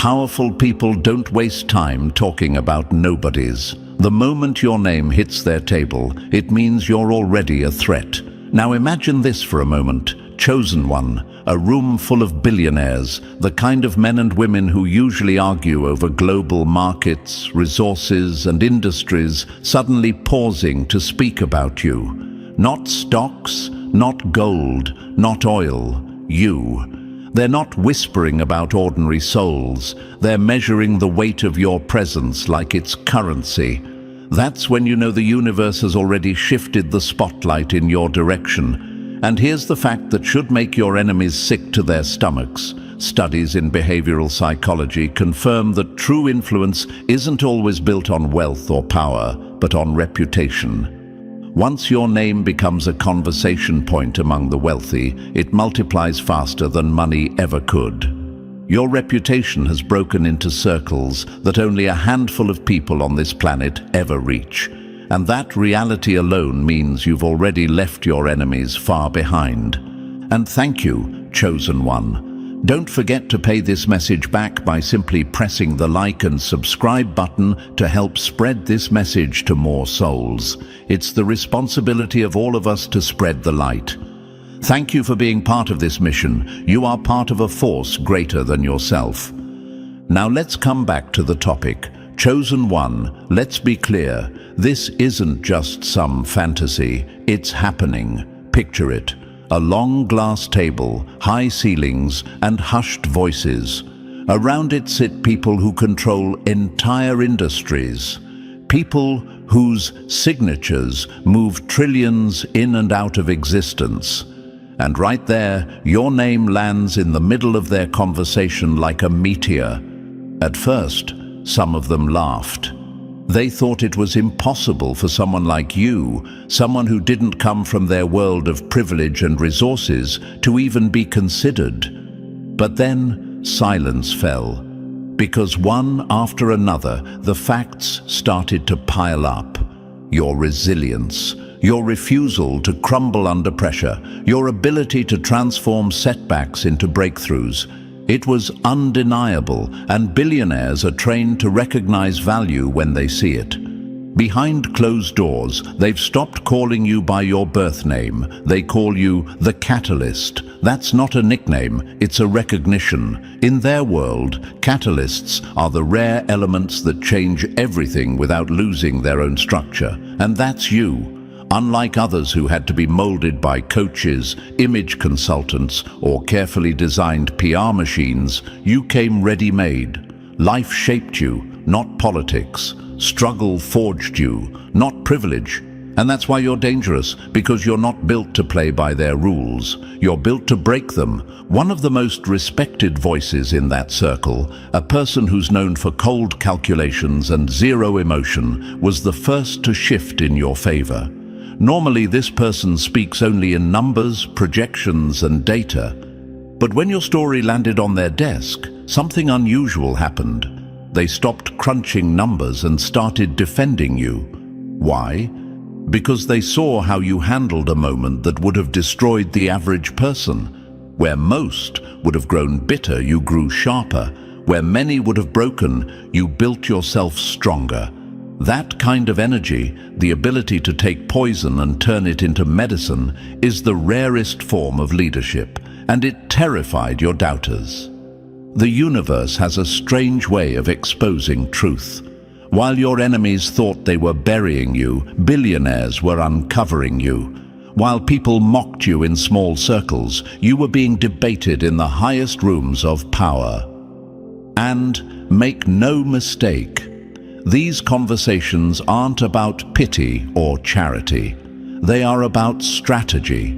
Powerful people don't waste time talking about nobodies. The moment your name hits their table, it means you're already a threat. Now imagine this for a moment. Chosen One, a room full of billionaires, the kind of men and women who usually argue over global markets, resources, and industries, suddenly pausing to speak about you. Not stocks, not gold, not oil, you. They're not whispering about ordinary souls. They're measuring the weight of your presence like it's currency. That's when you know the universe has already shifted the spotlight in your direction. And here's the fact that should make your enemies sick to their stomachs. Studies in behavioral psychology confirm that true influence isn't always built on wealth or power, but on reputation. Once your name becomes a conversation point among the wealthy, it multiplies faster than money ever could. Your reputation has broken into circles that only a handful of people on this planet ever reach. And that reality alone means you've already left your enemies far behind. And thank you, Chosen One. Don't forget to pay this message back by simply pressing the like and subscribe button to help spread this message to more souls. It's the responsibility of all of us to spread the light. Thank you for being part of this mission. You are part of a force greater than yourself. Now let's come back to the topic. Chosen One, let's be clear. This isn't just some fantasy, it's happening. Picture it. A long glass table, high ceilings, and hushed voices. Around it sit people who control entire industries. People whose signatures move trillions in and out of existence. And right there, your name lands in the middle of their conversation like a meteor. At first, some of them laughed. They thought it was impossible for someone like you, someone who didn't come from their world of privilege and resources, to even be considered. But then silence fell, because one after another, the facts started to pile up. Your resilience, your refusal to crumble under pressure, your ability to transform setbacks into breakthroughs. It was undeniable, and billionaires are trained to recognize value when they see it. Behind closed doors, they've stopped calling you by your birth name. They call you the Catalyst. That's not a nickname, it's a recognition. In their world, catalysts are the rare elements that change everything without losing their own structure. And that's you. Unlike others who had to be molded by coaches, image consultants, or carefully designed PR machines, you came ready-made. Life shaped you, not politics. Struggle forged you, not privilege. And that's why you're dangerous, because you're not built to play by their rules. You're built to break them. One of the most respected voices in that circle, a person who's known for cold calculations and zero emotion, was the first to shift in your favor. Normally, this person speaks only in numbers, projections, and data. But when your story landed on their desk, something unusual happened. They stopped crunching numbers and started defending you. Why? Because they saw how you handled a moment that would have destroyed the average person. Where most would have grown bitter, you grew sharper. Where many would have broken, you built yourself stronger. That kind of energy, the ability to take poison and turn it into medicine, is the rarest form of leadership, and it terrified your doubters. The universe has a strange way of exposing truth. While your enemies thought they were burying you, billionaires were uncovering you. While people mocked you in small circles, you were being debated in the highest rooms of power. And make no mistake, these conversations aren't about pity or charity. They are about strategy.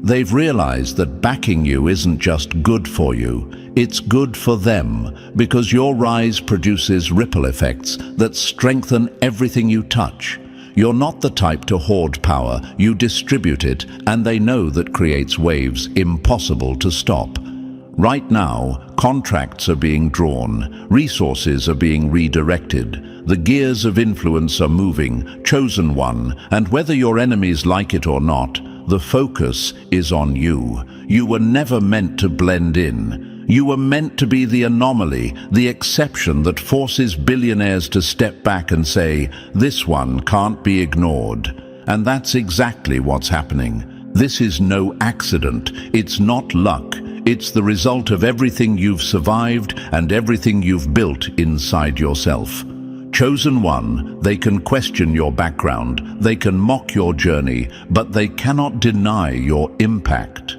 They've realized that backing you isn't just good for you, it's good for them, because your rise produces ripple effects that strengthen everything you touch. You're not the type to hoard power, you distribute it, and they know that creates waves impossible to stop. Right now, contracts are being drawn, resources are being redirected, the gears of influence are moving, Chosen One, and whether your enemies like it or not, the focus is on you. You were never meant to blend in. You were meant to be the anomaly, the exception that forces billionaires to step back and say, "This one can't be ignored." And that's exactly what's happening. This is no accident. It's not luck. It's the result of everything you've survived and everything you've built inside yourself. Chosen one, they can question your background, they can mock your journey, but they cannot deny your impact.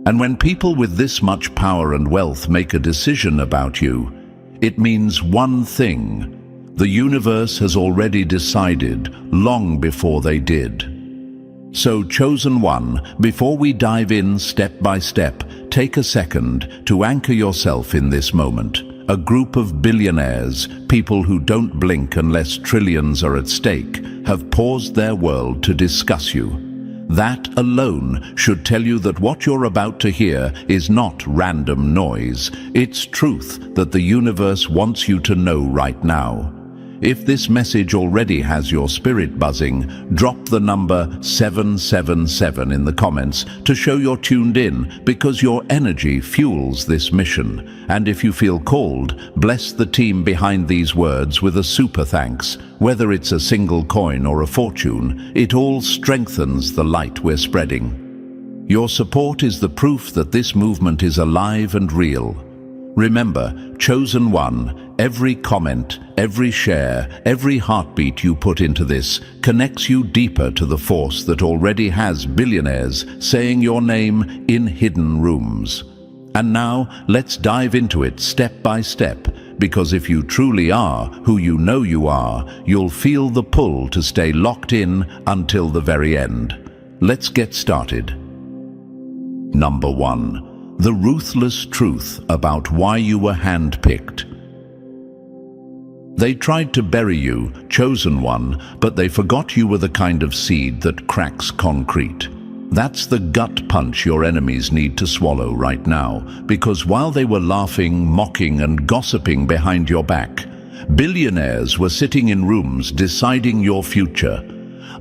And when people with this much power and wealth make a decision about you, it means one thing: the universe has already decided long before they did. So, chosen one, before we dive in step by step, take a second to anchor yourself in this moment. A group of billionaires, people who don't blink unless trillions are at stake, have paused their world to discuss you. That alone should tell you that what you're about to hear is not random noise. It's truth that the universe wants you to know right now. If this message already has your spirit buzzing, drop the number 777 in the comments to show you're tuned in, because your energy fuels this mission. And if you feel called, bless the team behind these words with a super thanks. Whether it's a single coin or a fortune, it all strengthens the light we're spreading. Your support is the proof that this movement is alive and real. Remember, chosen one, every comment, every share, every heartbeat you put into this connects you deeper to the force that already has billionaires saying your name in hidden rooms. And now, let's dive into it step by step, because if you truly are who you know you are, you'll feel the pull to stay locked in until the very end. Let's get started. Number 1. The ruthless truth about why you were handpicked. They tried to bury you, chosen one, but they forgot you were the kind of seed that cracks concrete. That's the gut punch your enemies need to swallow right now, because while they were laughing, mocking, and gossiping behind your back, billionaires were sitting in rooms deciding your future.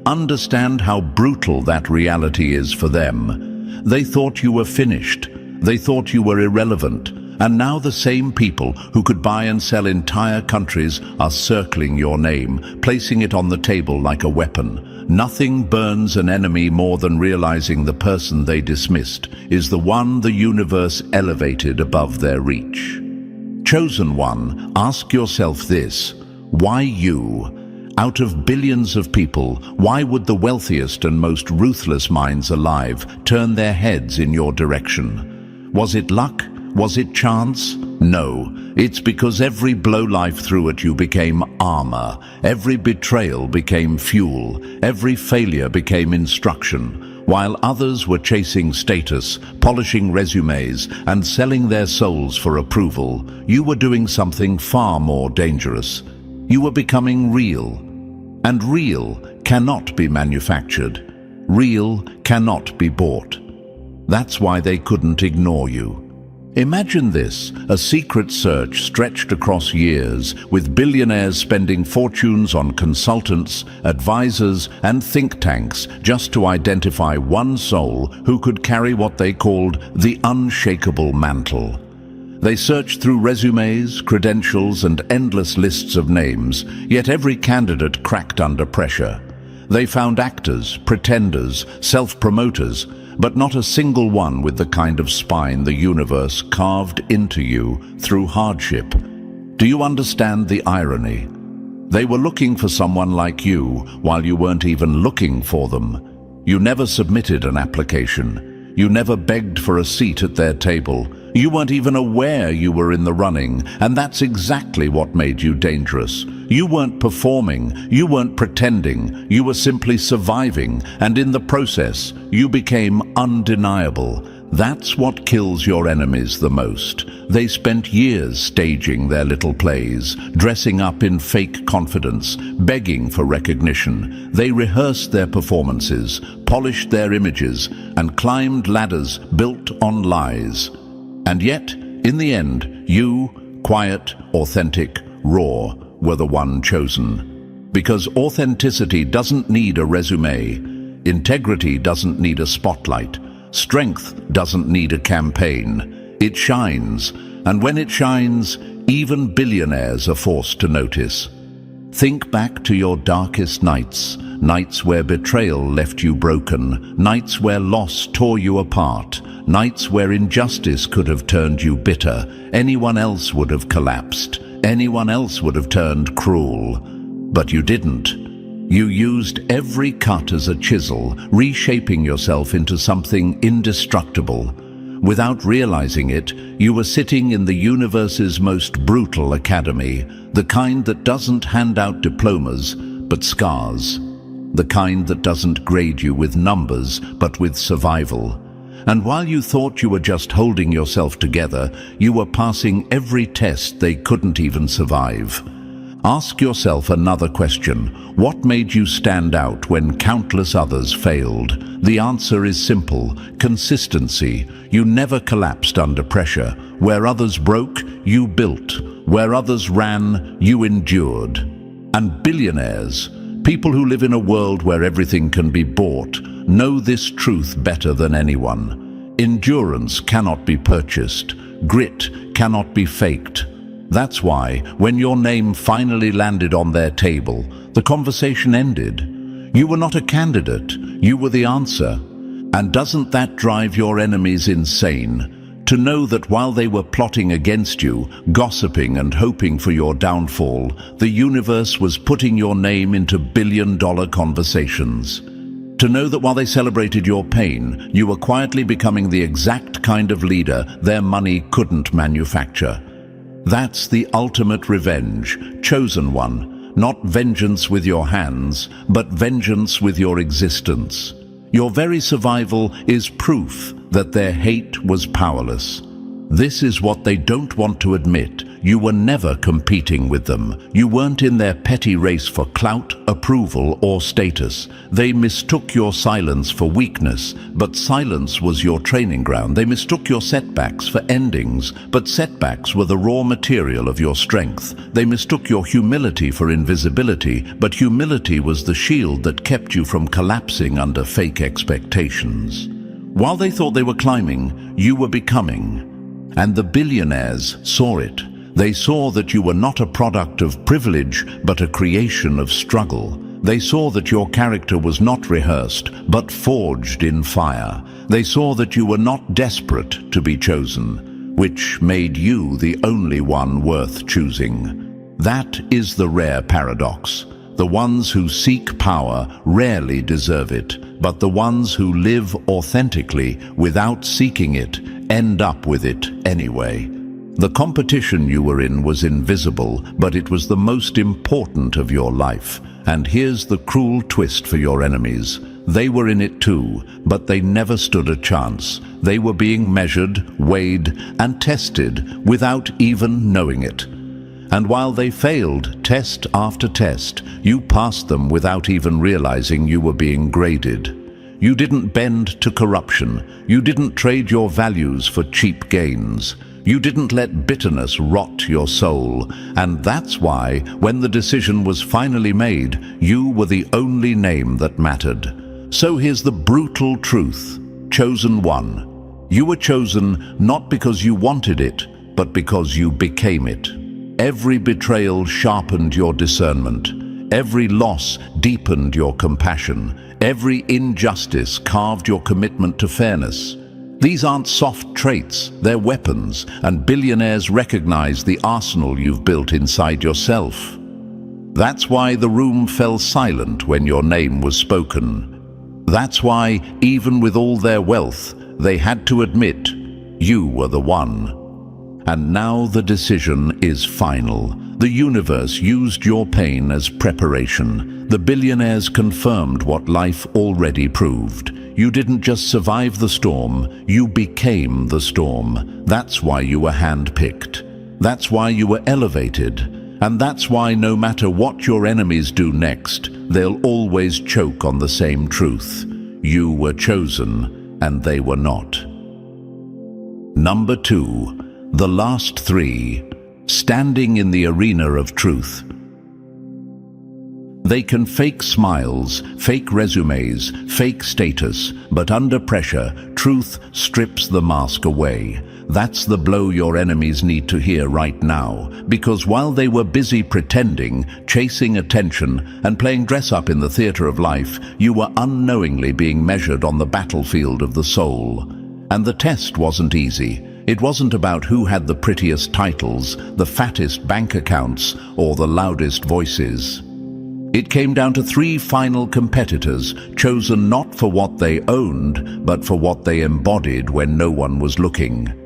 Understand how brutal that reality is for them. They thought you were finished. They thought you were irrelevant, and now the same people who could buy and sell entire countries are circling your name, placing it on the table like a weapon. Nothing burns an enemy more than realizing the person they dismissed is the one the universe elevated above their reach. Chosen one, ask yourself this: why you? Out of billions of people, why would the wealthiest and most ruthless minds alive turn their heads in your direction? Was it luck? Was it chance? No, it's because every blow life threw at you became armor, every betrayal became fuel, every failure became instruction. While others were chasing status, polishing resumes, and selling their souls for approval, you were doing something far more dangerous. You were becoming real. And real cannot be manufactured. Real cannot be bought. That's why they couldn't ignore you. Imagine this, a secret search stretched across years, with billionaires spending fortunes on consultants, advisors, and think tanks just to identify one soul who could carry what they called the unshakable mantle. They searched through resumes, credentials, and endless lists of names, yet every candidate cracked under pressure. They found actors, pretenders, self-promoters, but not a single one with the kind of spine the universe carved into you through hardship. Do you understand the irony? They were looking for someone like you while you weren't even looking for them. You never submitted an application. You never begged for a seat at their table. You weren't even aware you were in the running, and that's exactly what made you dangerous. You weren't performing, you weren't pretending, you were simply surviving, and in the process, you became undeniable. That's what kills your enemies the most. They spent years staging their little plays, dressing up in fake confidence, begging for recognition. They rehearsed their performances, polished their images, and climbed ladders built on lies. And yet, in the end, you, quiet, authentic, raw, were the one chosen. Because authenticity doesn't need a resume, integrity doesn't need a spotlight, strength doesn't need a campaign. It shines, and when it shines, even billionaires are forced to notice. Think back to your darkest nights, nights where betrayal left you broken, nights where loss tore you apart, nights where injustice could have turned you bitter. Anyone else would have collapsed. Anyone else would have turned cruel. But you didn't. You used every cut as a chisel, reshaping yourself into something indestructible. Without realizing it, you were sitting in the universe's most brutal academy, the kind that doesn't hand out diplomas, but scars. The kind that doesn't grade you with numbers, but with survival. And while you thought you were just holding yourself together, you were passing every test they couldn't even survive. Ask yourself another question. What made you stand out when countless others failed? The answer is simple: consistency. You never collapsed under pressure. Where others broke, you built. Where others ran, you endured. And billionaires, people who live in a world where everything can be bought, know this truth better than anyone. Endurance cannot be purchased. Grit cannot be faked. That's why, when your name finally landed on their table, the conversation ended. You were not a candidate, you were the answer. And doesn't that drive your enemies insane? To know that while they were plotting against you, gossiping and hoping for your downfall, the universe was putting your name into billion-dollar conversations. To know that while they celebrated your pain, you were quietly becoming the exact kind of leader their money couldn't manufacture. That's the ultimate revenge, chosen one, not vengeance with your hands, but vengeance with your existence. Your very survival is proof that their hate was powerless. This is what they don't want to admit. You were never competing with them. You weren't in their petty race for clout, approval, or status. They mistook your silence for weakness, but silence was your training ground. They mistook your setbacks for endings, but setbacks were the raw material of your strength. They mistook your humility for invisibility, but humility was the shield that kept you from collapsing under fake expectations. While they thought they were climbing, you were becoming. And the billionaires saw it. They saw that you were not a product of privilege, but a creation of struggle. They saw that your character was not rehearsed, but forged in fire. They saw that you were not desperate to be chosen, which made you the only one worth choosing. That is the rare paradox. The ones who seek power rarely deserve it, but the ones who live authentically without seeking it end up with it anyway. The competition you were in was invisible, but it was the most important of your life. And here's the cruel twist for your enemies. They were in it too, but they never stood a chance. They were being measured, weighed, and tested without even knowing it. And while they failed test after test, you passed them without even realizing you were being graded. You didn't bend to corruption. You didn't trade your values for cheap gains. You didn't let bitterness rot your soul. And that's why, when the decision was finally made, you were the only name that mattered. So here's the brutal truth. Chosen one. You were chosen not because you wanted it, but because you became it. Every betrayal sharpened your discernment. Every loss deepened your compassion. Every injustice carved your commitment to fairness. These aren't soft traits, they're weapons, and billionaires recognize the arsenal you've built inside yourself. That's why the room fell silent when your name was spoken. That's why, even with all their wealth, they had to admit you were the one. And now the decision is final. The universe used your pain as preparation. The billionaires confirmed what life already proved. You didn't just survive the storm, you became the storm. That's why you were handpicked. That's why you were elevated. And that's why no matter what your enemies do next, they'll always choke on the same truth. You were chosen, and they were not. Number 2. The last 3. Standing in the arena of truth. They can fake smiles, fake resumes, fake status, but under pressure, truth strips the mask away. That's the blow your enemies need to hear right now, because while they were busy pretending, chasing attention, and playing dress-up in the theater of life, you were unknowingly being measured on the battlefield of the soul. And the test wasn't easy. It wasn't about who had the prettiest titles, the fattest bank accounts, or the loudest voices. It came down to 3 final competitors, chosen not for what they owned, but for what they embodied when no one was looking.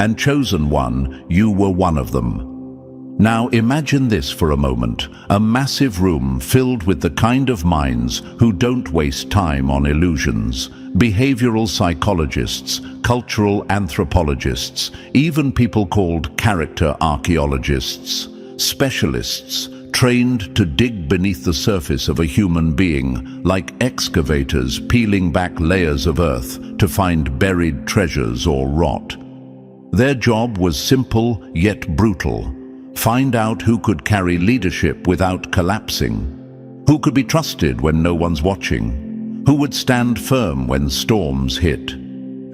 And chosen one, you were one of them. Now imagine this for a moment, a massive room filled with the kind of minds who don't waste time on illusions. Behavioral psychologists, cultural anthropologists, even people called character archaeologists, specialists trained to dig beneath the surface of a human being, like excavators peeling back layers of earth to find buried treasures or rot. Their job was simple yet brutal. Find out who could carry leadership without collapsing, who could be trusted when no one's watching, who would stand firm when storms hit.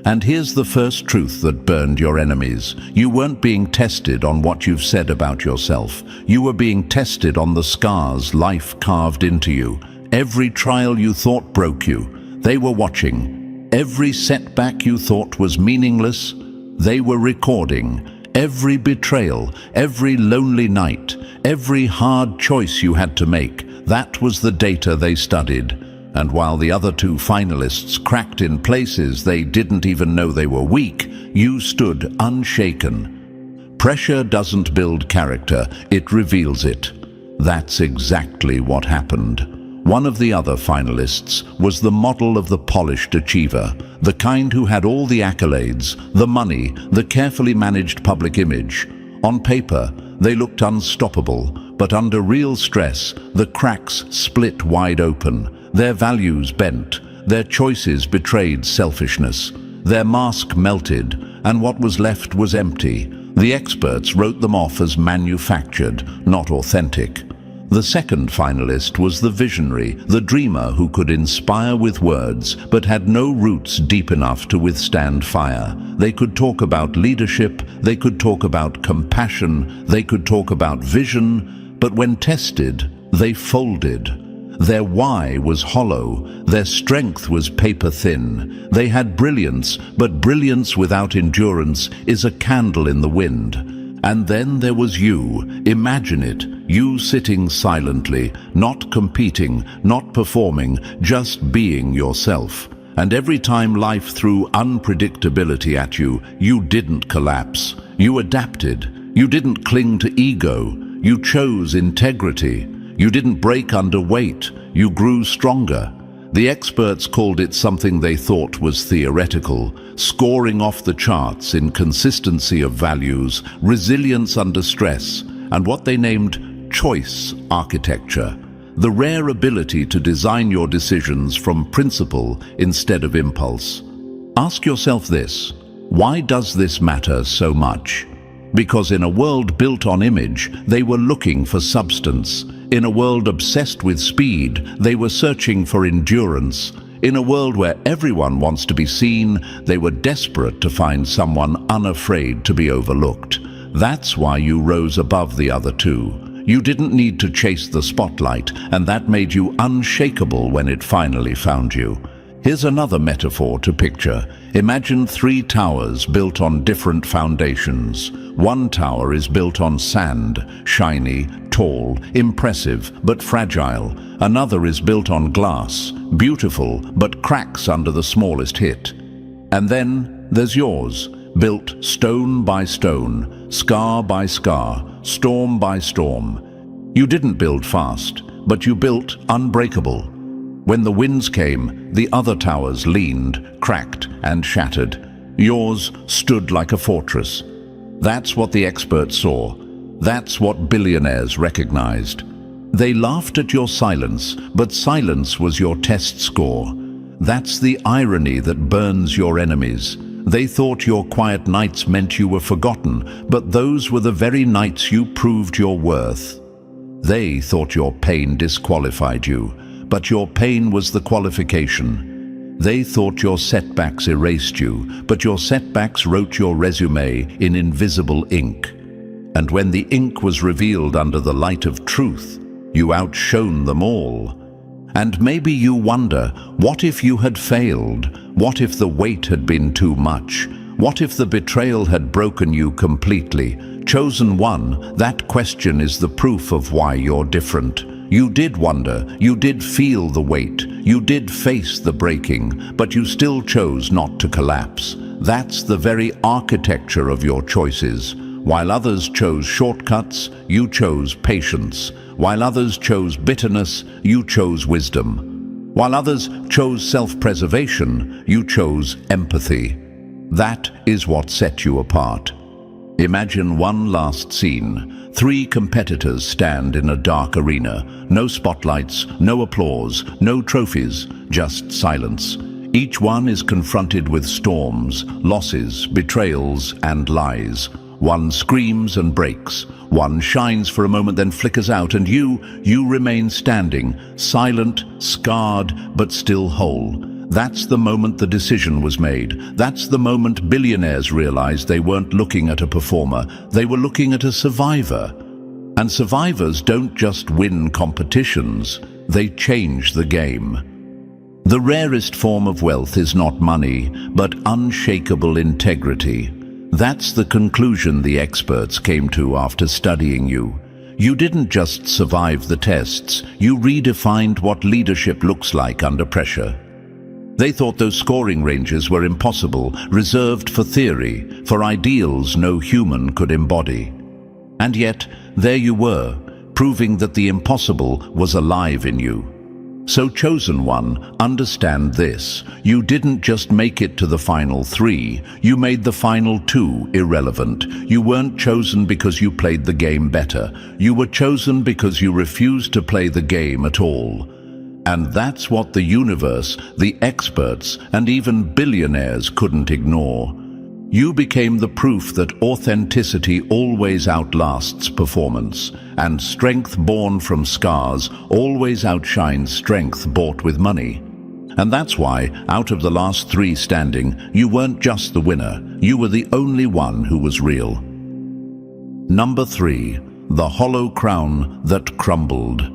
And here's the first truth that burned your enemies. You weren't being tested on what you've said about yourself. You were being tested on the scars life carved into you. Every trial you thought broke you, they were watching. Every setback you thought was meaningless, they were recording. Every betrayal, every lonely night, every hard choice you had to make, that was the data they studied. And while the other 2 finalists cracked in places they didn't even know they were weak, you stood unshaken. Pressure doesn't build character, it reveals it. That's exactly what happened. One of the other finalists was the model of the polished achiever, the kind who had all the accolades, the money, the carefully managed public image. On paper, they looked unstoppable, but under real stress, the cracks split wide open, their values bent, their choices betrayed selfishness. Their mask melted, and what was left was empty. The experts wrote them off as manufactured, not authentic. The second finalist was the visionary, the dreamer who could inspire with words, but had no roots deep enough to withstand fire. They could talk about leadership, they could talk about compassion, they could talk about vision, but when tested, they folded. Their why was hollow, their strength was paper thin. They had brilliance, but brilliance without endurance is a candle in the wind. And then there was you. Imagine it, you sitting silently, not competing, not performing, just being yourself. And every time life threw unpredictability at you, you didn't collapse. You adapted. You didn't cling to ego. You chose integrity. You didn't break under weight. You grew stronger. The experts called it something they thought was theoretical, scoring off the charts in consistency of values, resilience under stress, and what they named choice architecture, the rare ability to design your decisions from principle instead of impulse. Ask yourself this: why does this matter so much? Because in a world built on image, they were looking for substance. In a world obsessed with speed, they were searching for endurance. In a world where everyone wants to be seen, they were desperate to find someone unafraid to be overlooked. That's why you rose above the other 2. You didn't need to chase the spotlight, and that made you unshakable when it finally found you. Here's another metaphor to picture. Imagine 3 towers built on different foundations. One tower is built on sand, shiny, tall, impressive, but fragile. Another is built on glass, beautiful, but cracks under the smallest hit. And then there's yours, built stone by stone, scar by scar, storm by storm. You didn't build fast, but you built unbreakable. When the winds came, the other towers leaned, cracked, and shattered. Yours stood like a fortress. That's what the experts saw. That's what billionaires recognized. They laughed at your silence, but silence was your test score. That's the irony that burns your enemies. They thought your quiet nights meant you were forgotten, but those were the very nights you proved your worth. They thought your pain disqualified you, but your pain was the qualification. They thought your setbacks erased you, but your setbacks wrote your resume in invisible ink. And when the ink was revealed under the light of truth, you outshone them all. And maybe you wonder, what if you had failed? What if the weight had been too much? What if the betrayal had broken you completely? Chosen one, that question is the proof of why you're different. You did wonder, you did feel the weight, you did face the breaking, but you still chose not to collapse. That's the very architecture of your choices. While others chose shortcuts, you chose patience. While others chose bitterness, you chose wisdom. While others chose self-preservation, you chose empathy. That is what set you apart. Imagine one last scene. 3 competitors stand in a dark arena. No spotlights, no applause, no trophies, just silence. Each one is confronted with storms, losses, betrayals, and lies. One screams and breaks. One shines for a moment, then flickers out, and you remain standing, silent, scarred, but still whole. That's the moment the decision was made. That's the moment billionaires realized they weren't looking at a performer, they were looking at a survivor. And survivors don't just win competitions, they change the game. The rarest form of wealth is not money, but unshakable integrity. That's the conclusion the experts came to after studying you. You didn't just survive the tests, you redefined what leadership looks like under pressure. They thought those scoring ranges were impossible, reserved for theory, for ideals no human could embody. And yet, there you were, proving that the impossible was alive in you. So chosen one, understand this. You didn't just make it to the final 3, you made the final 2 irrelevant. You weren't chosen because you played the game better. You were chosen because you refused to play the game at all. And that's what the universe, the experts, and even billionaires couldn't ignore. You became the proof that authenticity always outlasts performance, and strength born from scars always outshines strength bought with money. And that's why, out of the last 3 standing, you weren't just the winner, you were the only one who was real. Number 3, the hollow crown that crumbled.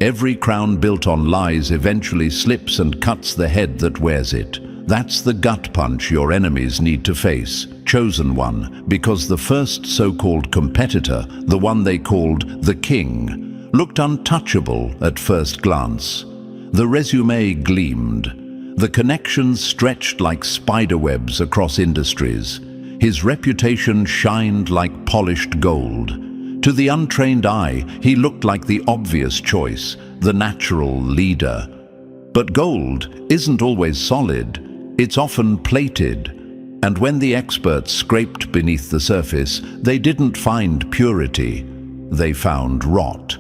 Every crown built on lies eventually slips and cuts the head that wears it. That's the gut punch your enemies need to face. Chosen one, because the first so-called competitor, the one they called the king, looked untouchable at first glance. The resume gleamed. The connections stretched like spiderwebs across industries. His reputation shined like polished gold. To the untrained eye, he looked like the obvious choice, the natural leader. But gold isn't always solid. It's often plated. And when the experts scraped beneath the surface, they didn't find purity. They found rot.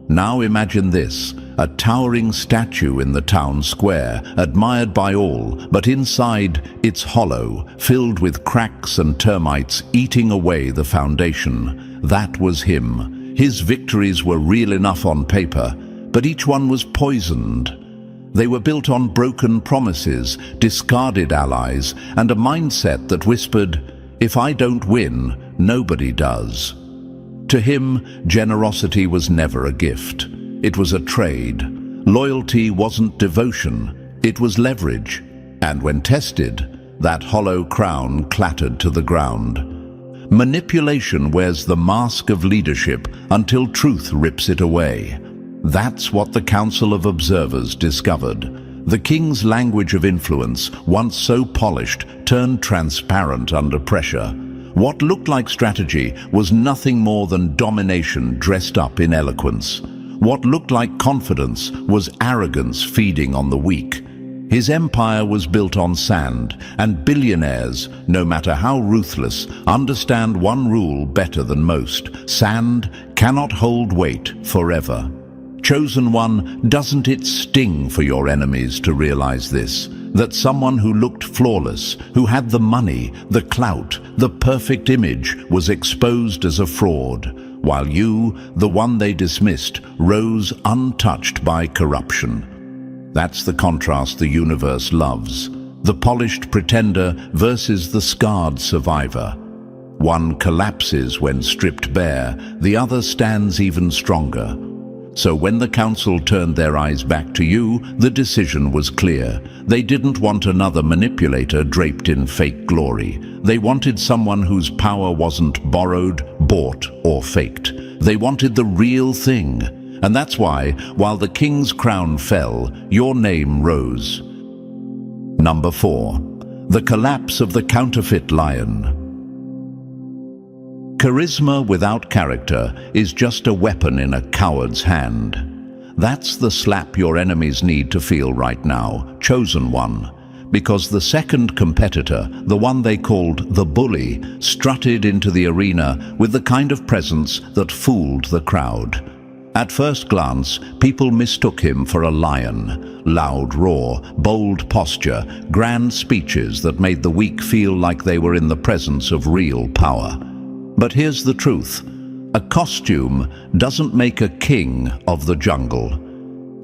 Now imagine this, a towering statue in the town square, admired by all, but inside it's hollow, filled with cracks and termites eating away the foundation. That was him. His victories were real enough on paper, but each one was poisoned. They were built on broken promises, discarded allies, and a mindset that whispered, "If I don't win, nobody does." To him, generosity was never a gift. It was a trade. Loyalty wasn't devotion, it was leverage. And when tested, that hollow crown clattered to the ground. Manipulation wears the mask of leadership until truth rips it away. That's what the Council of Observers discovered. The king's language of influence, once so polished, turned transparent under pressure. What looked like strategy was nothing more than domination dressed up in eloquence. What looked like confidence was arrogance feeding on the weak. His empire was built on sand, and billionaires, no matter how ruthless, understand one rule better than most: sand cannot hold weight forever. Chosen one, doesn't it sting for your enemies to realize this? That someone who looked flawless, who had the money, the clout, the perfect image, was exposed as a fraud, while you, the one they dismissed, rose untouched by corruption. That's the contrast the universe loves. The polished pretender versus the scarred survivor. One collapses when stripped bare, the other stands even stronger. So when the council turned their eyes back to you, the decision was clear. They didn't want another manipulator draped in fake glory. They wanted someone whose power wasn't borrowed, bought, or faked. They wanted the real thing. And that's why, while the king's crown fell, your name rose. Number 4. The collapse of the counterfeit lion. Charisma without character is just a weapon in a coward's hand. That's the slap your enemies need to feel right now, chosen one. Because the second competitor, the one they called the bully, strutted into the arena with the kind of presence that fooled the crowd. At first glance, people mistook him for a lion. Loud roar, bold posture, grand speeches that made the weak feel like they were in the presence of real power. But here's the truth. A costume doesn't make a king of the jungle.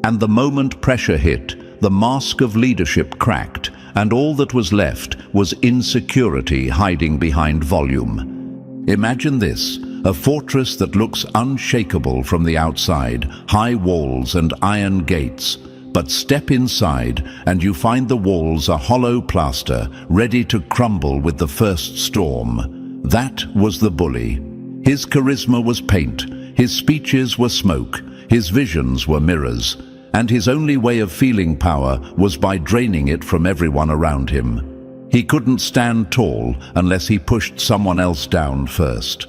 And the moment pressure hit, the mask of leadership cracked, and all that was left was insecurity hiding behind volume. Imagine this, a fortress that looks unshakable from the outside, high walls and iron gates. But step inside and you find the walls a hollow plaster, ready to crumble with the first storm. That was the bully. His charisma was paint, his speeches were smoke, his visions were mirrors, and his only way of feeling power was by draining it from everyone around him. He couldn't stand tall unless he pushed someone else down first.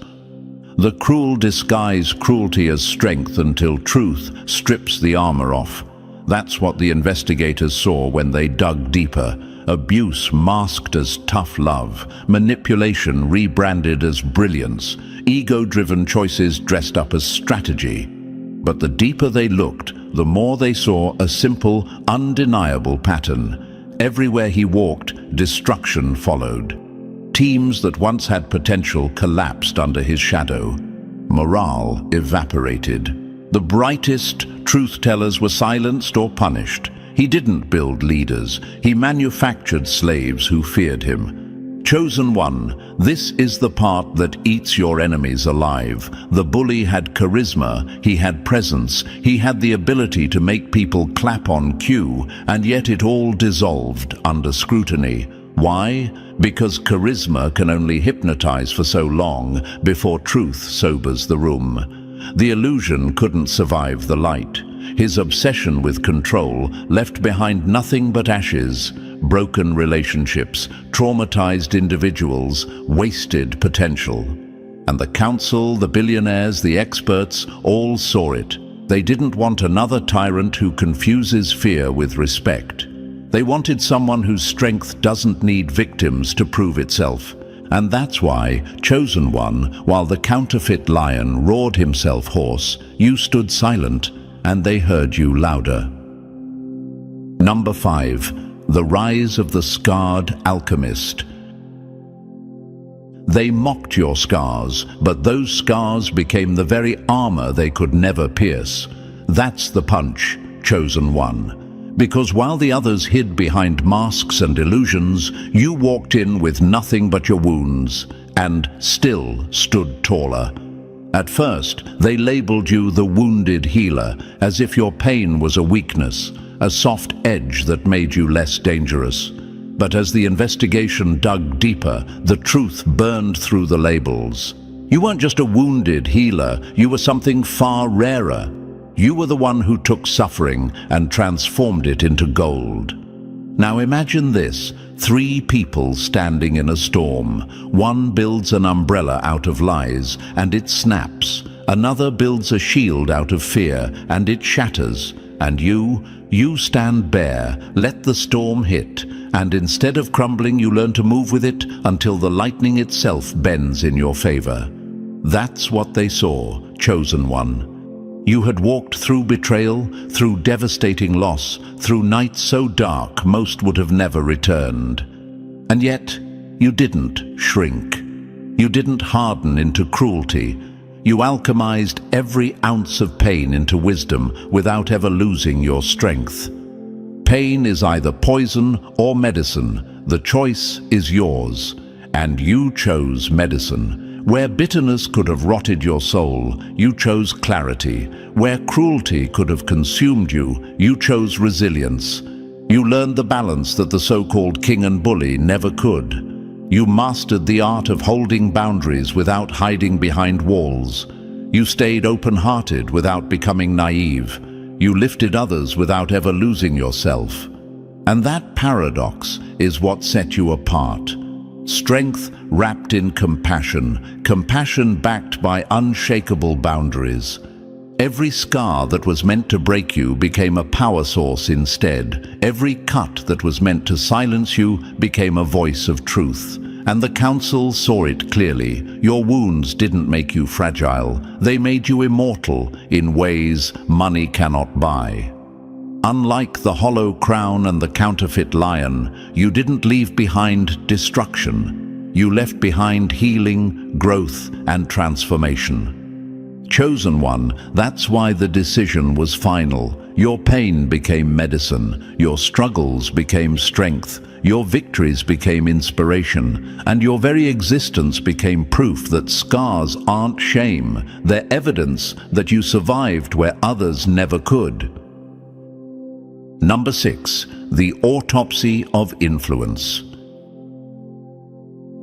The cruel disguise cruelty as strength until truth strips the armor off. That's what the investigators saw when they dug deeper. Abuse masked as tough love, manipulation rebranded as brilliance, ego-driven choices dressed up as strategy. But the deeper they looked, the more they saw a simple, undeniable pattern. Everywhere he walked, destruction followed. Teams that once had potential collapsed under his shadow. Morale evaporated. The brightest truth-tellers were silenced or punished. He didn't build leaders, he manufactured slaves who feared him. Chosen one, this is the part that eats your enemies alive. The bully had charisma, he had presence, he had the ability to make people clap on cue, and yet it all dissolved under scrutiny. Why? Because charisma can only hypnotize for so long before truth sobers the room. The illusion couldn't survive the light. His obsession with control left behind nothing but ashes, broken relationships, traumatized individuals, wasted potential. And the council, the billionaires, the experts, all saw it. They didn't want another tyrant who confuses fear with respect. They wanted someone whose strength doesn't need victims to prove itself. And that's why, chosen one, while the counterfeit lion roared himself hoarse, you stood silent, and they heard you louder. Number 5. The rise of the scarred alchemist. They mocked your scars, but those scars became the very armor they could never pierce. That's the punch, chosen one. Because while the others hid behind masks and illusions, you walked in with nothing but your wounds, and still stood taller. At first, they labeled you the wounded healer, as if your pain was a weakness, a soft edge that made you less dangerous. But as the investigation dug deeper, the truth burned through the labels. You weren't just a wounded healer, you were something far rarer. You were the one who took suffering and transformed it into gold. Now imagine this, 3 people standing in a storm. One builds an umbrella out of lies, and it snaps. Another builds a shield out of fear, and it shatters. And you stand bare, let the storm hit, and instead of crumbling, you learn to move with it until the lightning itself bends in your favor. That's what they saw, chosen one. You had walked through betrayal, through devastating loss, through nights so dark most would have never returned. And yet, you didn't shrink. You didn't harden into cruelty. You alchemized every ounce of pain into wisdom without ever losing your strength. Pain is either poison or medicine. The choice is yours. And you chose medicine. Where bitterness could have rotted your soul, you chose clarity. Where cruelty could have consumed you, you chose resilience. You learned the balance that the so-called king and bully never could. You mastered the art of holding boundaries without hiding behind walls. You stayed open-hearted without becoming naive. You lifted others without ever losing yourself. And that paradox is what set you apart. Strength wrapped in compassion, compassion backed by unshakable boundaries. Every scar that was meant to break you became a power source instead. Every cut that was meant to silence you became a voice of truth. And the council saw it clearly. Your wounds didn't make you fragile. They made you immortal in ways money cannot buy. Unlike the hollow crown and the counterfeit lion, you didn't leave behind destruction. You left behind healing, growth, and transformation. Chosen one, that's why the decision was final. Your pain became medicine, your struggles became strength, your victories became inspiration, and your very existence became proof that scars aren't shame. They're evidence that you survived where others never could. Number 6, the autopsy of influence.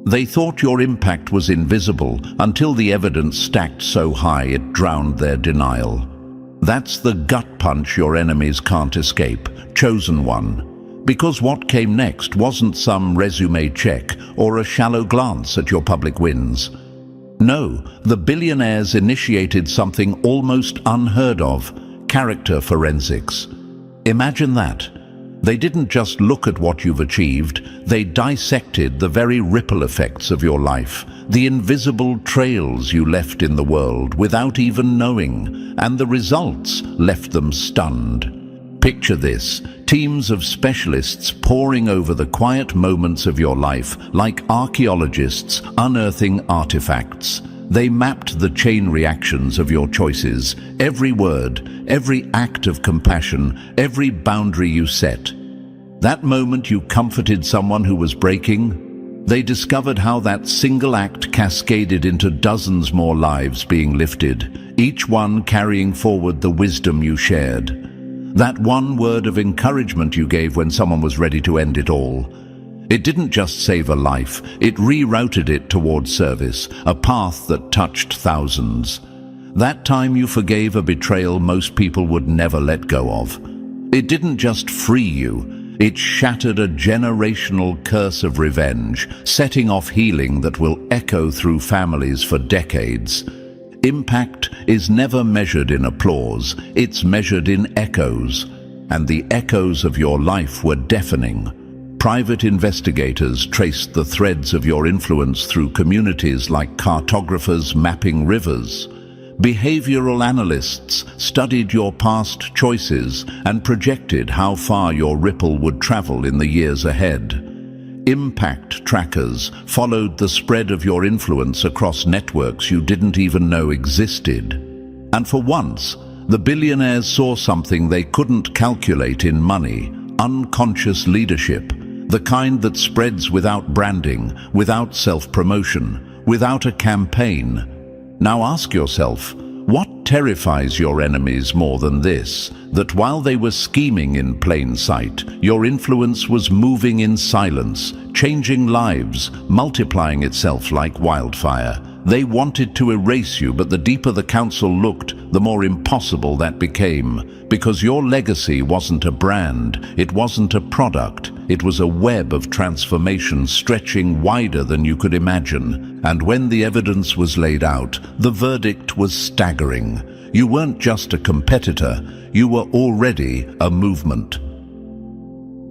They thought your impact was invisible until the evidence stacked so high it drowned their denial. That's the gut punch your enemies can't escape. Chosen one. Because what came next wasn't some resume check or a shallow glance at your public wins. No, the billionaires initiated something almost unheard of: character forensics. Imagine that. They didn't just look at what you've achieved, they dissected the very ripple effects of your life, the invisible trails you left in the world without even knowing, and the results left them stunned. Picture this: teams of specialists poring over the quiet moments of your life like archaeologists unearthing artifacts. They mapped the chain reactions of your choices, every word, every act of compassion, every boundary you set. That moment you comforted someone who was breaking, they discovered how that single act cascaded into dozens more lives being lifted, each one carrying forward the wisdom you shared. That one word of encouragement you gave when someone was ready to end it all. It didn't just save a life, it rerouted it towards service, a path that touched thousands. That time you forgave a betrayal most people would never let go of. It didn't just free you, it shattered a generational curse of revenge, setting off healing that will echo through families for decades. Impact is never measured in applause, it's measured in echoes. And the echoes of your life were deafening. Private investigators traced the threads of your influence through communities like cartographers mapping rivers. Behavioral analysts studied your past choices and projected how far your ripple would travel in the years ahead. Impact trackers followed the spread of your influence across networks you didn't even know existed. And for once, the billionaires saw something they couldn't calculate in money: unconscious leadership. The kind that spreads without branding, without self-promotion, without a campaign. Now ask yourself, what terrifies your enemies more than this? That while they were scheming in plain sight, your influence was moving in silence, changing lives, multiplying itself like wildfire. They wanted to erase you, but the deeper the council looked, the more impossible that became. Because your legacy wasn't a brand, it wasn't a product, it was a web of transformation stretching wider than you could imagine. And when the evidence was laid out, the verdict was staggering. You weren't just a competitor, you were already a movement.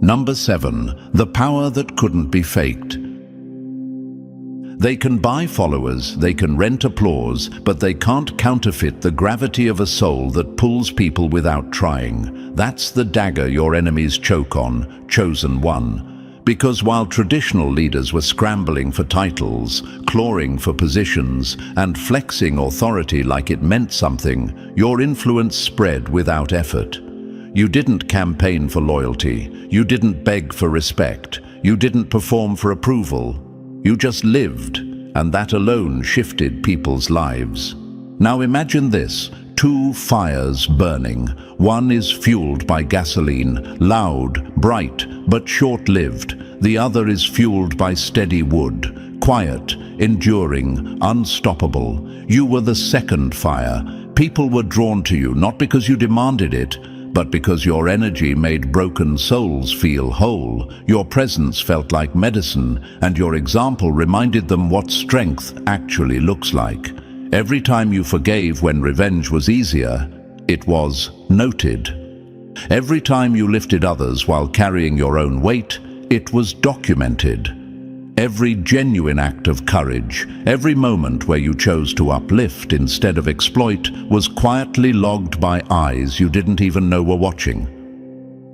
Number 7, the power that couldn't be faked. They can buy followers, they can rent applause, but they can't counterfeit the gravity of a soul that pulls people without trying. That's the dagger your enemies choke on, chosen one. Because while traditional leaders were scrambling for titles, clawing for positions, and flexing authority like it meant something, your influence spread without effort. You didn't campaign for loyalty. You didn't beg for respect. You didn't perform for approval. You just lived, and that alone shifted people's lives. Now imagine this, two fires burning. One is fueled by gasoline, loud, bright, but short-lived. The other is fueled by steady wood, quiet, enduring, unstoppable. You were the second fire. People were drawn to you, not because you demanded it, but because your energy made broken souls feel whole. Your presence felt like medicine, and your example reminded them what strength actually looks like. Every time you forgave when revenge was easier, it was noted. Every time you lifted others while carrying your own weight, it was documented. Every genuine act of courage, every moment where you chose to uplift instead of exploit, was quietly logged by eyes you didn't even know were watching.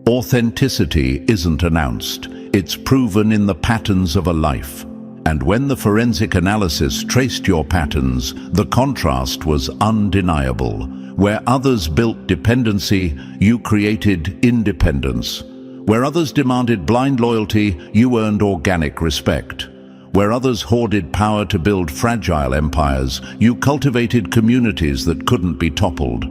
Authenticity isn't announced, it's proven in the patterns of a life. And when the forensic analysis traced your patterns, the contrast was undeniable. Where others built dependency, you created independence. Where others demanded blind loyalty, you earned organic respect. Where others hoarded power to build fragile empires, you cultivated communities that couldn't be toppled.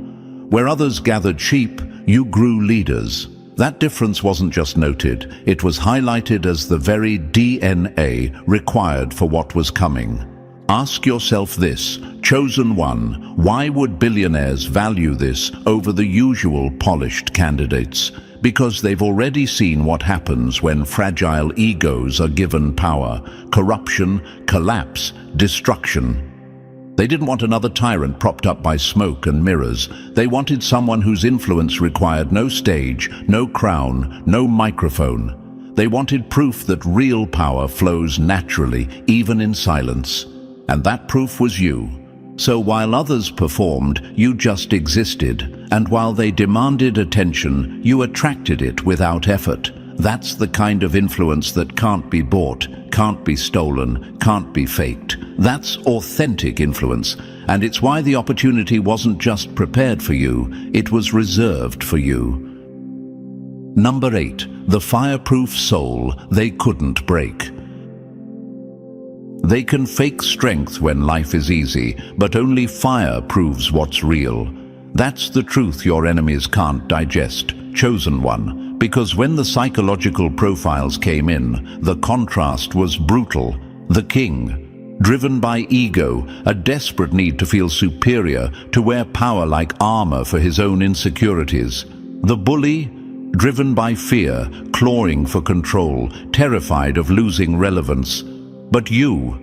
Where others gathered sheep, you grew leaders. That difference wasn't just noted, it was highlighted as the very DNA required for what was coming. Ask yourself this, chosen one, why would billionaires value this over the usual polished candidates? Because they've already seen what happens when fragile egos are given power: corruption, collapse, destruction. They didn't want another tyrant propped up by smoke and mirrors. They wanted someone whose influence required no stage, no crown, no microphone. They wanted proof that real power flows naturally, even in silence. And that proof was you. So while others performed, you just existed. And while they demanded attention, you attracted it without effort. That's the kind of influence that can't be bought, can't be stolen, can't be faked. That's authentic influence, and it's why the opportunity wasn't just prepared for you, it was reserved for you. Number 8, the fireproof soul they couldn't break. They can fake strength when life is easy, but only fire proves what's real. That's the truth your enemies can't digest, chosen one. Because when the psychological profiles came in, the contrast was brutal. The king, driven by ego, a desperate need to feel superior, to wear power like armor for his own insecurities. The bully, driven by fear, clawing for control, terrified of losing relevance. But you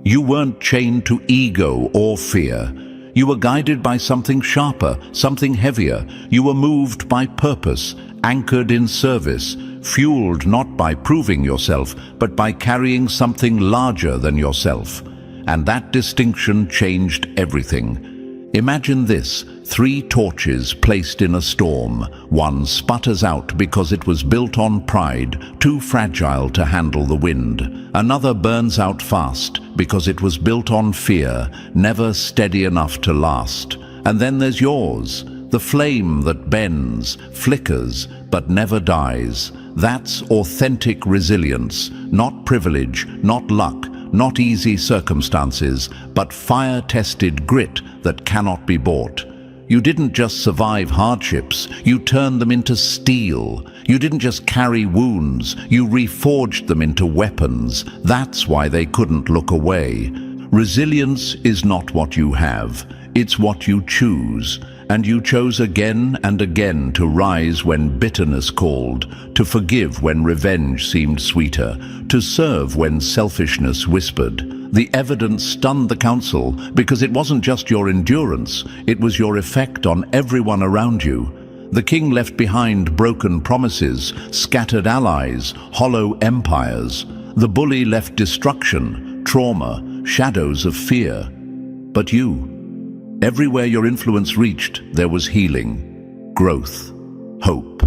weren't chained to ego or fear. You were guided by something sharper, something heavier. You were moved by purpose, anchored in service, fueled not by proving yourself, but by carrying something larger than yourself. And that distinction changed everything. Imagine this, 3 torches placed in a storm. One sputters out because it was built on pride, too fragile to handle the wind. Another burns out fast because it was built on fear, never steady enough to last. And then there's yours, the flame that bends, flickers, but never dies. That's authentic resilience, not privilege, not luck, not easy circumstances, but fire-tested grit that cannot be bought. You didn't just survive hardships, you turned them into steel. You didn't just carry wounds, you reforged them into weapons. That's why they couldn't look away. Resilience is not what you have, it's what you choose. And you chose again and again to rise when bitterness called, to forgive when revenge seemed sweeter, to serve when selfishness whispered. The evidence stunned the council because it wasn't just your endurance, it was your effect on everyone around you. The king left behind broken promises, scattered allies, hollow empires. The bully left destruction, trauma, shadows of fear. But you, everywhere your influence reached, there was healing, growth, hope.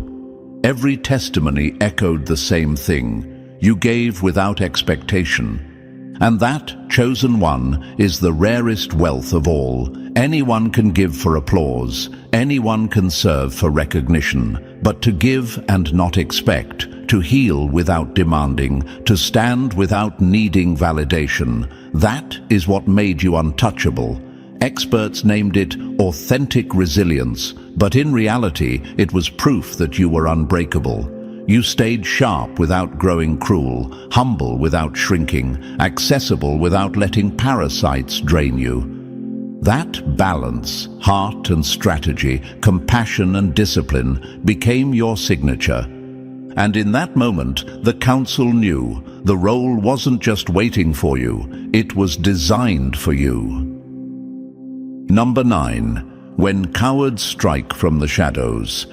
Every testimony echoed the same thing. You gave without expectation. And that, chosen one, is the rarest wealth of all. Anyone can give for applause. Anyone can serve for recognition. But to give and not expect, to heal without demanding, to stand without needing validation, that is what made you untouchable. Experts named it authentic resilience, but in reality, it was proof that you were unbreakable. You stayed sharp without growing cruel, humble without shrinking, accessible without letting parasites drain you. That balance, heart and strategy, compassion and discipline, became your signature. And in that moment, the council knew the role wasn't just waiting for you, it was designed for you. Number 9. When cowards strike from the shadows.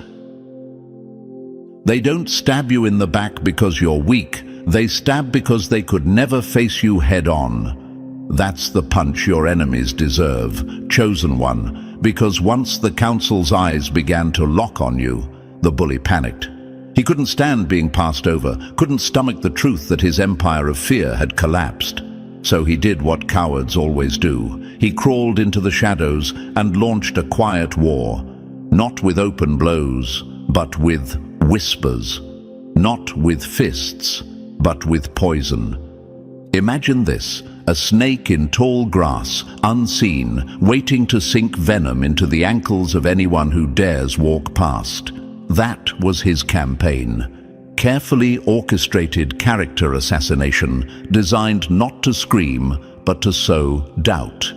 They don't stab you in the back because you're weak, they stab because they could never face you head-on. That's the punch your enemies deserve, chosen one, because once the council's eyes began to lock on you, the bully panicked. He couldn't stand being passed over, couldn't stomach the truth that his empire of fear had collapsed. So he did what cowards always do. He crawled into the shadows and launched a quiet war, not with open blows, but with whispers, not with fists, but with poison. Imagine this, a snake in tall grass, unseen, waiting to sink venom into the ankles of anyone who dares walk past. That was his campaign. Carefully orchestrated character assassination, designed not to scream, but to sow doubt.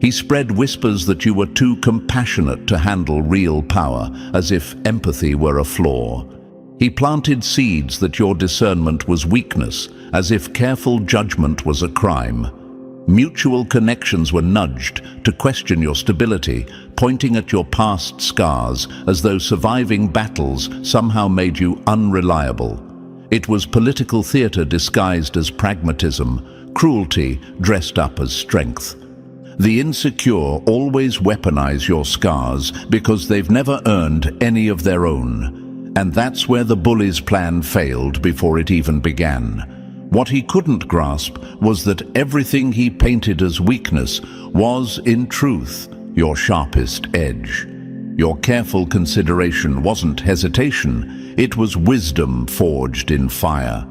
He spread whispers that you were too compassionate to handle real power, as if empathy were a flaw. He planted seeds that your discernment was weakness, as if careful judgment was a crime. Mutual connections were nudged to question your stability, pointing at your past scars as though surviving battles somehow made you unreliable. It was political theater disguised as pragmatism, cruelty dressed up as strength. The insecure always weaponize your scars because they've never earned any of their own. And that's where the bully's plan failed before it even began. What he couldn't grasp was that everything he painted as weakness was, in truth, your sharpest edge. Your careful consideration wasn't hesitation, it was wisdom forged in fire.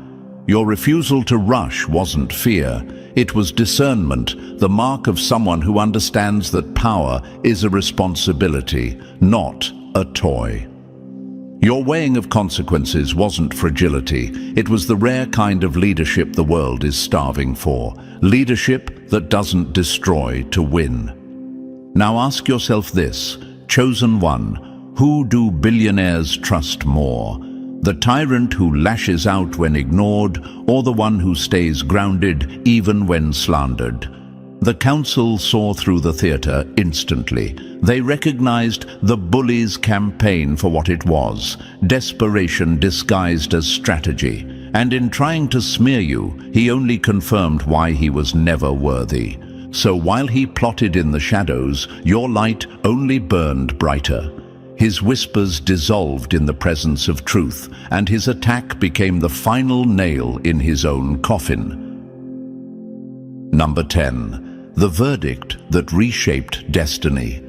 Your refusal to rush wasn't fear, it was discernment, the mark of someone who understands that power is a responsibility, not a toy. Your weighing of consequences wasn't fragility, it was the rare kind of leadership the world is starving for. Leadership that doesn't destroy to win. Now ask yourself this, chosen one, who do billionaires trust more? The tyrant who lashes out when ignored, or the one who stays grounded even when slandered? The council saw through the theater instantly. They recognized the bully's campaign for what it was, desperation disguised as strategy. And in trying to smear you, he only confirmed why he was never worthy. So while he plotted in the shadows, your light only burned brighter. His whispers dissolved in the presence of truth, and his attack became the final nail in his own coffin. Number 10. The verdict that reshaped destiny.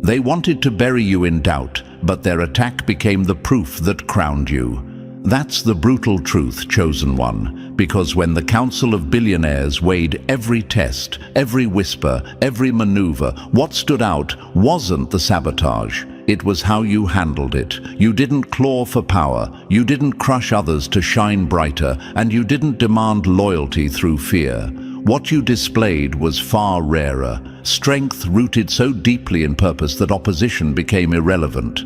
They wanted to bury you in doubt, but their attack became the proof that crowned you. That's the brutal truth, chosen one, because when the Council of Billionaires weighed every test, every whisper, every maneuver, what stood out wasn't the sabotage. It was how you handled it. You didn't claw for power, you didn't crush others to shine brighter, and you didn't demand loyalty through fear. What you displayed was far rarer, strength rooted so deeply in purpose that opposition became irrelevant.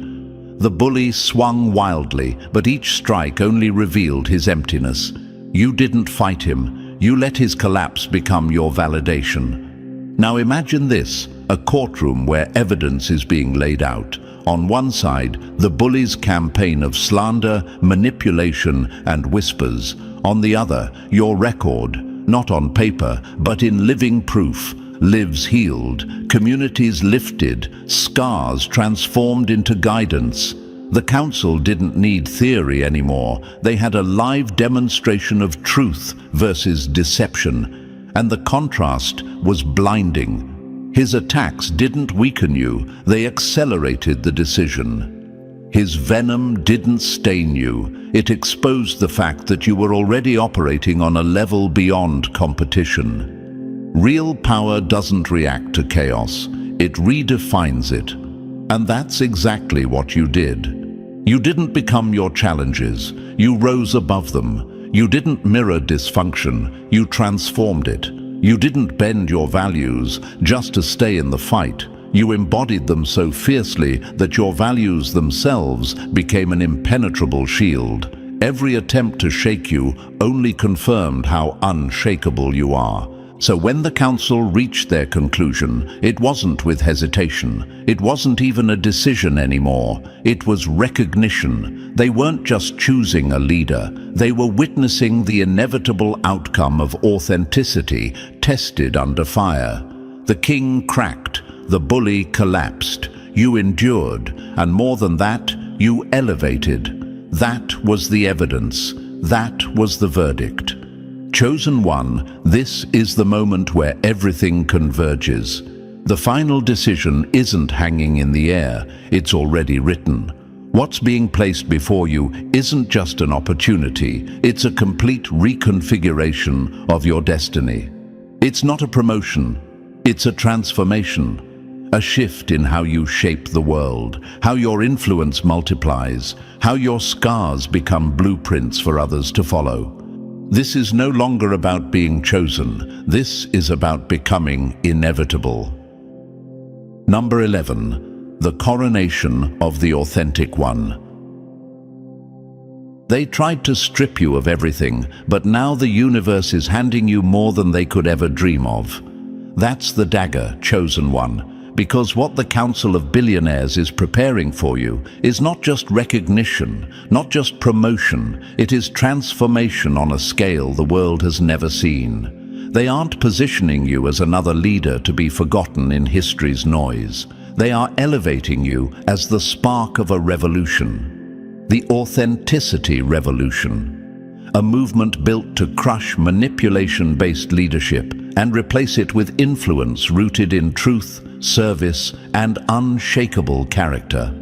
The bully swung wildly, but each strike only revealed his emptiness. You didn't fight him, you let his collapse become your validation. Now imagine this, a courtroom where evidence is being laid out. On one side, the bully's campaign of slander, manipulation, and whispers. On the other, your record, not on paper, but in living proof. Lives healed, communities lifted, scars transformed into guidance. The council didn't need theory anymore. They had a live demonstration of truth versus deception. And the contrast was blinding. His attacks didn't weaken you, they accelerated the decision. His venom didn't stain you. It exposed the fact that you were already operating on a level beyond competition. Real power doesn't react to chaos. It redefines it. And that's exactly what you did. You didn't become your challenges. You rose above them. You didn't mirror dysfunction. You transformed it. You didn't bend your values just to stay in the fight. You embodied them so fiercely that your values themselves became an impenetrable shield. Every attempt to shake you only confirmed how unshakable you are. So when the council reached their conclusion, it wasn't with hesitation. It wasn't even a decision anymore. It was recognition. They weren't just choosing a leader. They were witnessing the inevitable outcome of authenticity tested under fire. The king cracked. The bully collapsed. You endured, and more than that, you elevated. That was the evidence. That was the verdict. Chosen One, this is the moment where everything converges. The final decision isn't hanging in the air, it's already written. What's being placed before you isn't just an opportunity, it's a complete reconfiguration of your destiny. It's not a promotion, it's a transformation. A shift in how you shape the world, how your influence multiplies, how your scars become blueprints for others to follow. This is no longer about being chosen. This is about becoming inevitable. Number 11. The coronation of the authentic one. They tried to strip you of everything, but now the universe is handing you more than they could ever dream of. That's the dagger, Chosen One. Because what the Council of Billionaires is preparing for you is not just recognition, not just promotion, it is transformation on a scale the world has never seen. They aren't positioning you as another leader to be forgotten in history's noise. They are elevating you as the spark of a revolution. The authenticity revolution. A movement built to crush manipulation-based leadership and replace it with influence rooted in truth, service, and unshakable character.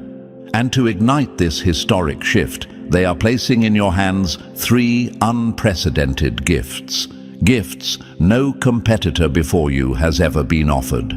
And to ignite this historic shift, they are placing in your hands 3 unprecedented gifts. Gifts no competitor before you has ever been offered.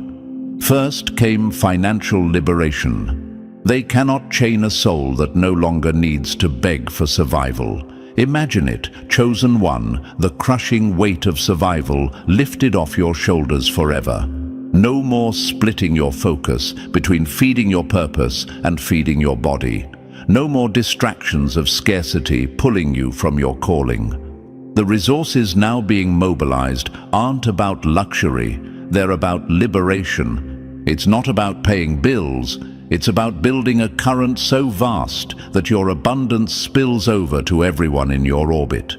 First came financial liberation. They cannot chain a soul that no longer needs to beg for survival. Imagine it, Chosen One, the crushing weight of survival lifted off your shoulders forever. No more splitting your focus between feeding your purpose and feeding your body. No more distractions of scarcity pulling you from your calling. The resources now being mobilized aren't about luxury, they're about liberation. It's not about paying bills, it's about building a current so vast that your abundance spills over to everyone in your orbit.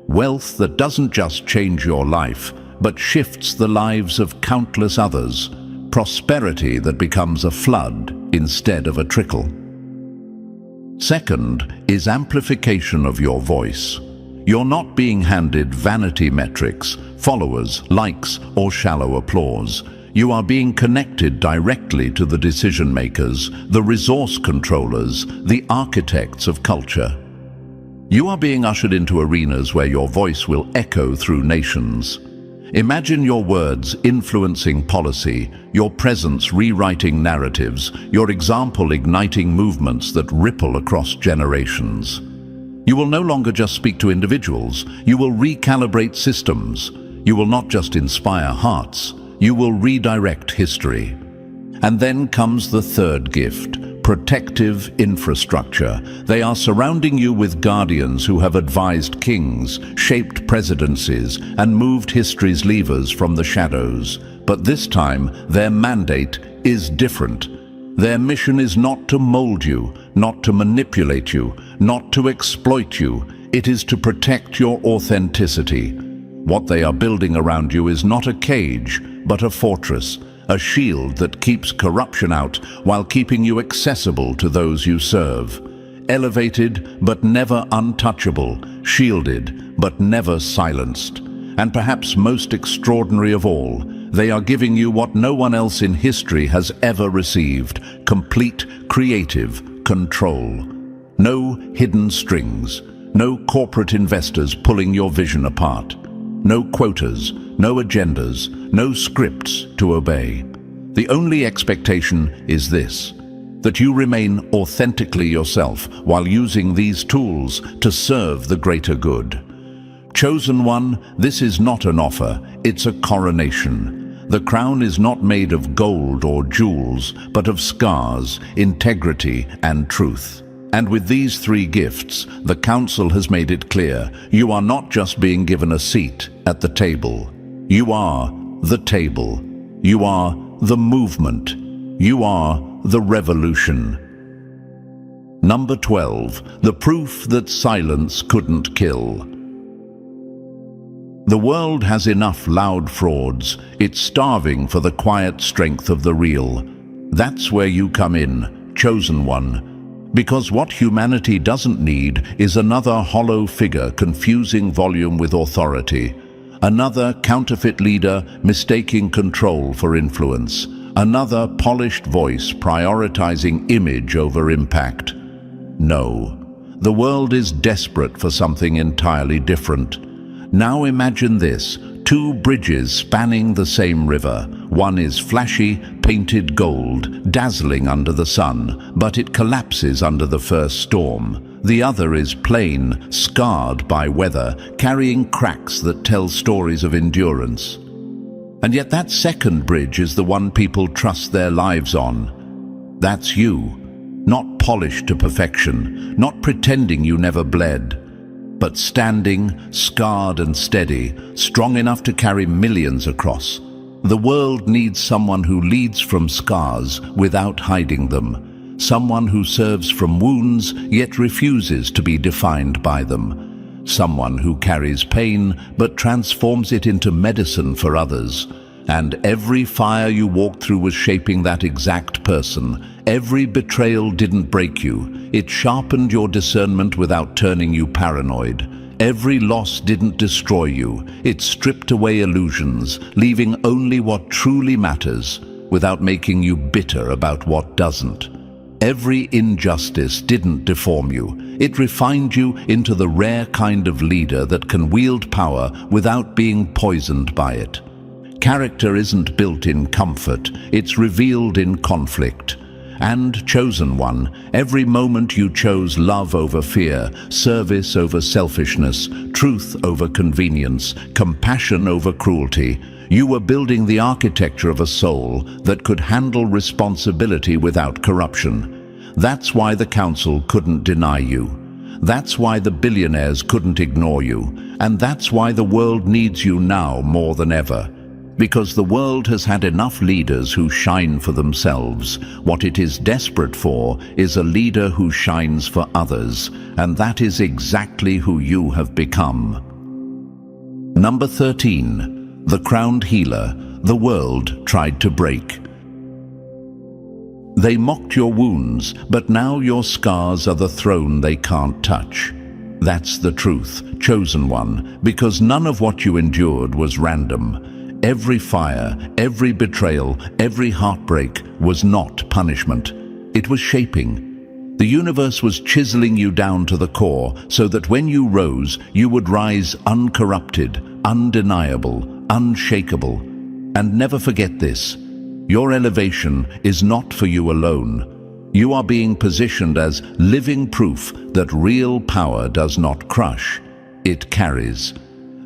Wealth that doesn't just change your life, but shifts the lives of countless others. Prosperity that becomes a flood instead of a trickle. Second is amplification of your voice. You're not being handed vanity metrics, followers, likes, or shallow applause. You are being connected directly to the decision makers, the resource controllers, the architects of culture. You are being ushered into arenas where your voice will echo through nations. Imagine your words influencing policy, your presence rewriting narratives, your example igniting movements that ripple across generations. You will no longer just speak to individuals, you will recalibrate systems. You will not just inspire hearts, you will redirect history. And then comes the third gift, protective infrastructure. They are surrounding you with guardians who have advised kings, shaped presidencies, and moved history's levers from the shadows. But this time, their mandate is different. Their mission is not to mold you, not to manipulate you, not to exploit you. It is to protect your authenticity. What they are building around you is not a cage, but a fortress. A shield that keeps corruption out while keeping you accessible to those you serve. Elevated but never untouchable, shielded but never silenced. And perhaps most extraordinary of all, they are giving you what no one else in history has ever received: complete creative control. No hidden strings, no corporate investors pulling your vision apart. No quotas, no agendas, no scripts to obey. The only expectation is this: that you remain authentically yourself while using these tools to serve the greater good. Chosen One, this is not an offer, it's a coronation. The crown is not made of gold or jewels, but of scars, integrity, and truth. And with these three gifts, the Council has made it clear, you are not just being given a seat at the table. You are the table. You are the movement. You are the revolution. Number 12, the proof that silence couldn't kill. The world has enough loud frauds. It's starving for the quiet strength of the real. That's where you come in, Chosen One. Because what humanity doesn't need is another hollow figure confusing volume with authority. Another counterfeit leader mistaking control for influence. Another polished voice prioritizing image over impact. No, the world is desperate for something entirely different. Now imagine this: two bridges spanning the same river. One is flashy, painted gold, dazzling under the sun, but it collapses under the first storm. The other is plain, scarred by weather, carrying cracks that tell stories of endurance. And yet that second bridge is the one people trust their lives on. That's you. Not polished to perfection, not pretending you never bled, but standing, scarred and steady, strong enough to carry millions across. The world needs someone who leads from scars without hiding them. Someone who serves from wounds yet refuses to be defined by them. Someone who carries pain but transforms it into medicine for others. And every fire you walked through was shaping that exact person. Every betrayal didn't break you. It sharpened your discernment without turning you paranoid. Every loss didn't destroy you. It stripped away illusions, leaving only what truly matters, without making you bitter about what doesn't. Every injustice didn't deform you. It refined you into the rare kind of leader that can wield power without being poisoned by it. Character isn't built in comfort, it's revealed in conflict. And Chosen One, every moment you chose love over fear, service over selfishness, truth over convenience, compassion over cruelty, you were building the architecture of a soul that could handle responsibility without corruption. That's why the Council couldn't deny you. That's why the billionaires couldn't ignore you. And that's why the world needs you now more than ever. Because the world has had enough leaders who shine for themselves. What it is desperate for is a leader who shines for others, and that is exactly who you have become. Number 13, the crowned healer the world tried to break. They mocked your wounds, but now your scars are the throne they can't touch. That's the truth, Chosen One, because none of what you endured was random. Every fire, every betrayal, every heartbreak was not punishment. It was shaping. The universe was chiseling you down to the core so that when you rose, you would rise uncorrupted, undeniable, unshakable. And never forget this: your elevation is not for you alone. You are being positioned as living proof that real power does not crush, it carries.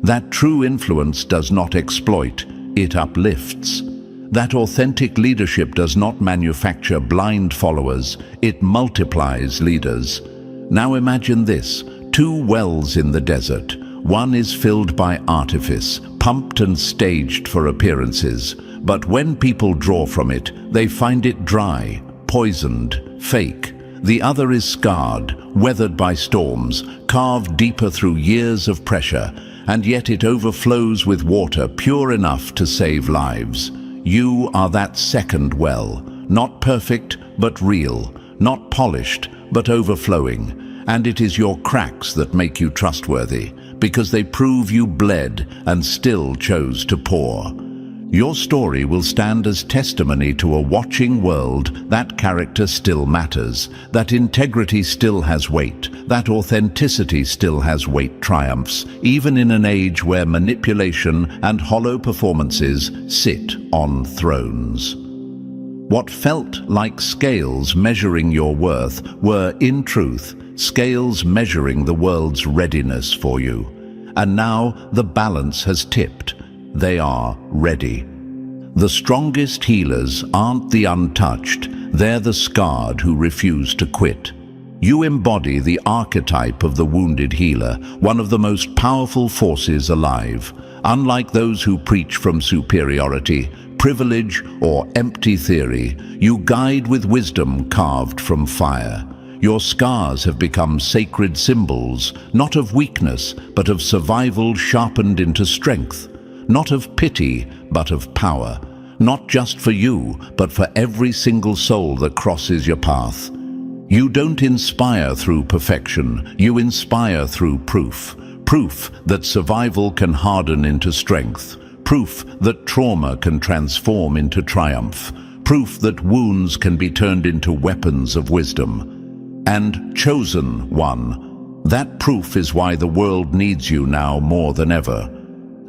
That true influence does not exploit, it uplifts. That authentic leadership does not manufacture blind followers, it multiplies leaders. Now imagine this: two wells in the desert. One is filled by artifice, pumped and staged for appearances. But when people draw from it, they find it dry, poisoned, fake. The other is scarred, weathered by storms, carved deeper through years of pressure, and yet it overflows with water pure enough to save lives. You are that second well, not perfect, but real, not polished, but overflowing. And it is your cracks that make you trustworthy, because they prove you bled and still chose to pour. Your story will stand as testimony to a watching world that character still matters, that integrity still has weight, that authenticity still has weight triumphs, even in an age where manipulation and hollow performances sit on thrones. What felt like scales measuring your worth were, in truth, scales measuring the world's readiness for you. And now the balance has tipped. They are ready. The strongest healers aren't the untouched, they're the scarred who refuse to quit. You embody the archetype of the wounded healer, one of the most powerful forces alive. Unlike those who preach from superiority, privilege, or empty theory, you guide with wisdom carved from fire. Your scars have become sacred symbols, not of weakness, but of survival sharpened into strength. Not of pity, but of power. Not just for you, but for every single soul that crosses your path. You don't inspire through perfection, you inspire through proof. Proof that survival can harden into strength. Proof that trauma can transform into triumph. Proof that wounds can be turned into weapons of wisdom. And chosen one. That proof is why the world needs you now more than ever.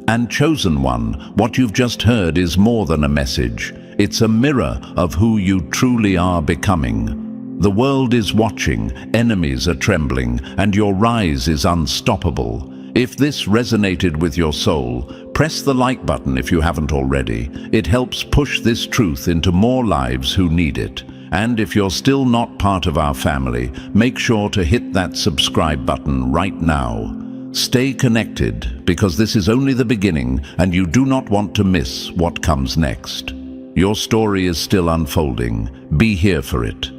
And chosen one, what you've just heard is more than a message. It's a mirror of who you truly are becoming. The world is watching, enemies are trembling, and your rise is unstoppable. If this resonated with your soul, press the like button if you haven't already. It helps push this truth into more lives who need it. And if you're still not part of our family, make sure to hit that subscribe button right now. Stay connected, because this is only the beginning and you do not want to miss what comes next. Your story is still unfolding. Be here for it.